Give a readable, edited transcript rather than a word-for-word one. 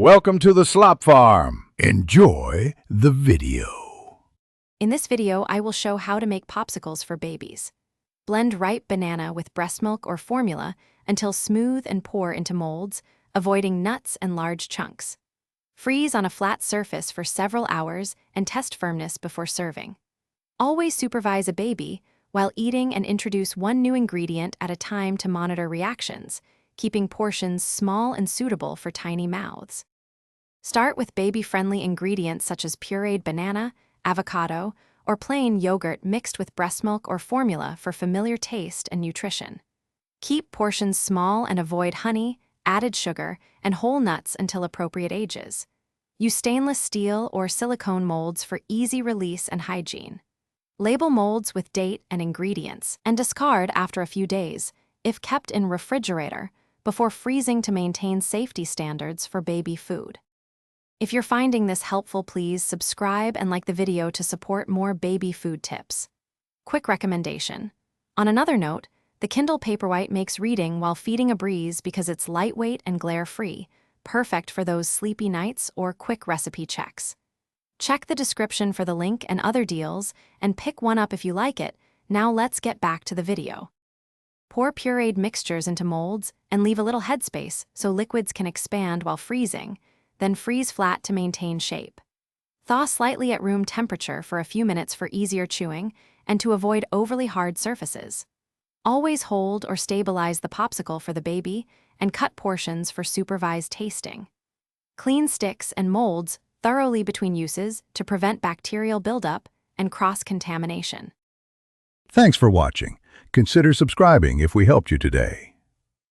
Welcome to the Slop Farm. Enjoy the video. In this video, I will show how to make popsicles for babies. Blend ripe banana with breast milk or formula until smooth and pour into molds, avoiding nuts and large chunks. Freeze on a flat surface for several hours and test firmness before serving. Always supervise a baby while eating and introduce one new ingredient at a time to monitor reactions, keeping portions small and suitable for tiny mouths. Start with baby-friendly ingredients such as pureed banana, avocado, or plain yogurt mixed with breast milk or formula for familiar taste and nutrition. Keep portions small and avoid honey, added sugar, and whole nuts until appropriate ages. Use stainless steel or silicone molds for easy release and hygiene. Label molds with date and ingredients and discard after a few days, if kept in refrigerator, before freezing to maintain safety standards for baby food. If you're finding this helpful, please subscribe and like the video to support more baby food tips. Quick recommendation. On another note, the Kindle Paperwhite makes reading while feeding a breeze because it's lightweight and glare-free, perfect for those sleepy nights or quick recipe checks. Check the description for the link and other deals and pick one up if you like it. Now let's get back to the video. Pour pureed mixtures into molds and leave a little headspace so liquids can expand while freezing, then freeze flat to maintain shape. Thaw slightly at room temperature for a few minutes for easier chewing and to avoid overly hard surfaces. Always hold or stabilize the popsicle for the baby and cut portions for supervised tasting. Clean sticks and molds thoroughly between uses to prevent bacterial buildup and cross-contamination. Thanks for watching. Consider subscribing if we helped you today.